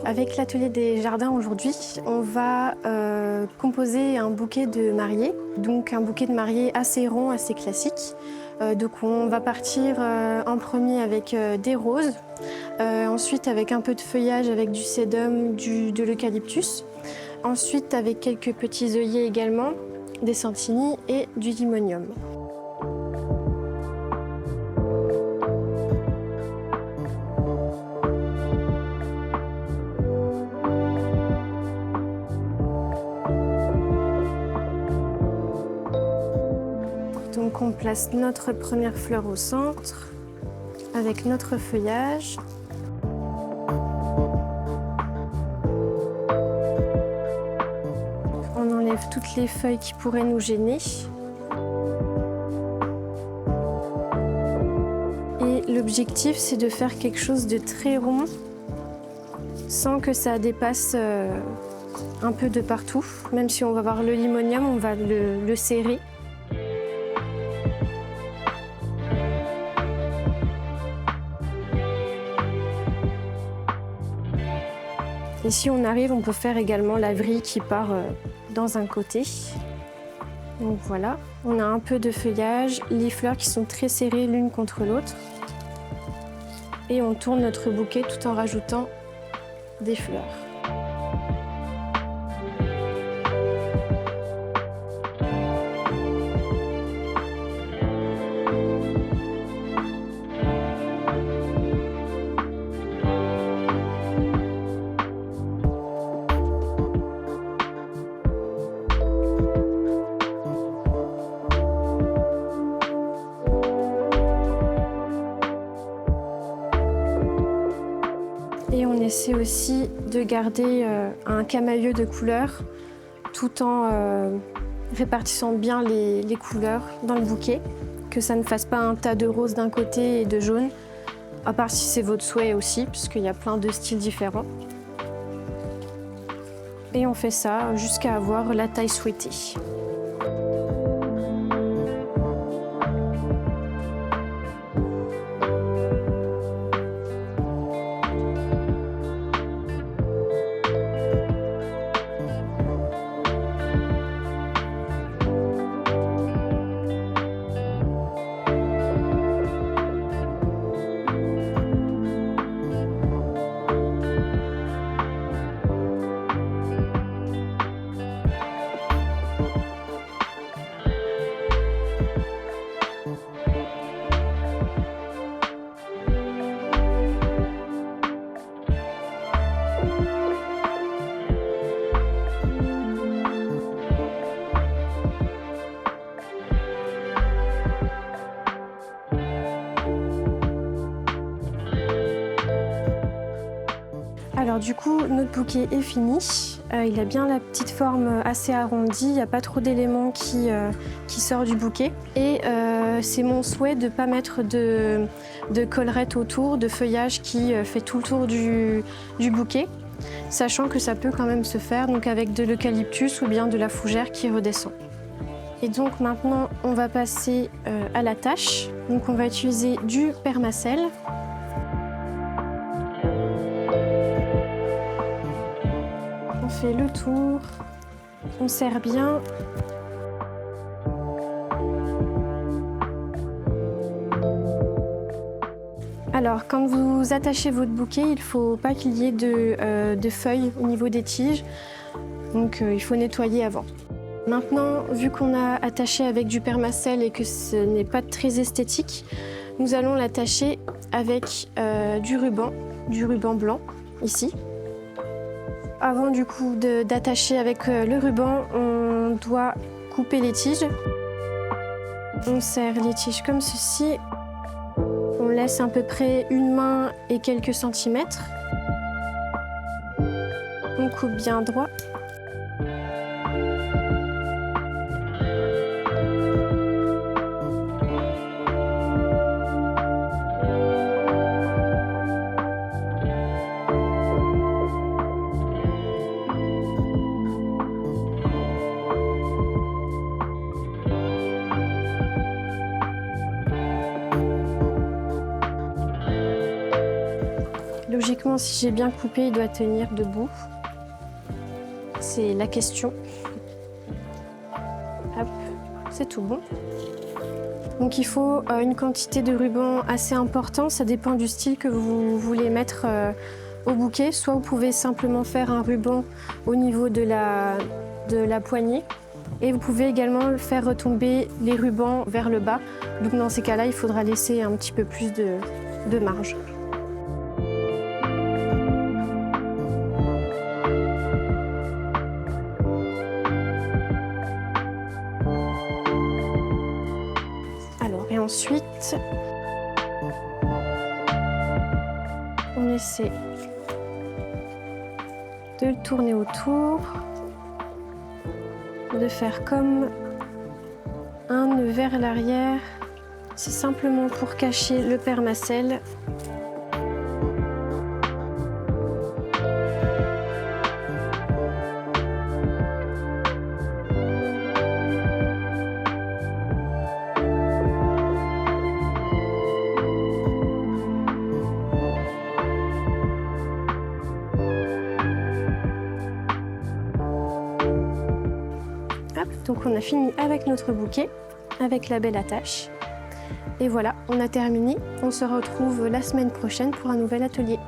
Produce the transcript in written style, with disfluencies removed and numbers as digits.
Avec l'atelier des jardins aujourd'hui, on va composer un bouquet de mariée, donc un bouquet de mariée assez rond, assez classique. Donc on va partir en premier avec des roses, ensuite avec un peu de feuillage avec du sédum, de l'eucalyptus, ensuite avec quelques petits œillets également, des santinis et du limonium. Donc on place notre première fleur au centre avec notre feuillage. On enlève toutes les feuilles qui pourraient nous gêner. Et l'objectif, c'est de faire quelque chose de très rond sans que ça dépasse un peu de partout. Même si on va voir le limonium, on va le serrer. Et si on arrive, on peut faire également la vrille qui part dans un côté. Donc voilà, on a un peu de feuillage, les fleurs qui sont très serrées l'une contre l'autre. Et on tourne notre bouquet tout en rajoutant des fleurs. Et on essaie aussi de garder un camailleux de couleurs tout en répartissant bien les couleurs dans le bouquet, que ça ne fasse pas un tas de roses d'un côté et de jaune, à part si c'est votre souhait aussi, puisqu'il y a plein de styles différents. Et on fait ça jusqu'à avoir la taille souhaitée. Alors du coup, notre bouquet est fini. Il a bien la petite forme assez arrondie, il n'y a pas trop d'éléments qui sortent du bouquet. Et c'est mon souhait de ne pas mettre de collerette autour, de feuillage qui fait tout le tour du bouquet, sachant que ça peut quand même se faire donc avec de l'eucalyptus ou bien de la fougère qui redescend. Et donc maintenant, on va passer à la tâche. Donc on va utiliser du permacell. On fait le tour, on serre bien. Alors, quand vous attachez votre bouquet, il ne faut pas qu'il y ait de feuilles au niveau des tiges, donc il faut nettoyer avant. Maintenant, vu qu'on a attaché avec du permacell et que ce n'est pas très esthétique, nous allons l'attacher avec du ruban blanc, ici. Avant du coup d'attacher avec le ruban, on doit couper les tiges. On serre les tiges comme ceci. On laisse à peu près une main et quelques centimètres. On coupe bien droit. Logiquement, si j'ai bien coupé, il doit tenir debout. C'est la question. Hop, c'est tout bon. Donc il faut une quantité de ruban assez importante, ça dépend du style que vous voulez mettre au bouquet. Soit vous pouvez simplement faire un ruban au niveau de la poignée et vous pouvez également faire retomber les rubans vers le bas. Donc dans ces cas-là, il faudra laisser un petit peu plus de marge. Et ensuite, on essaie de le tourner autour, de faire comme un nœud vers l'arrière. C'est simplement pour cacher le permacelle. Donc on a fini avec notre bouquet, avec la belle attache. Et voilà, on a terminé. On se retrouve la semaine prochaine pour un nouvel atelier.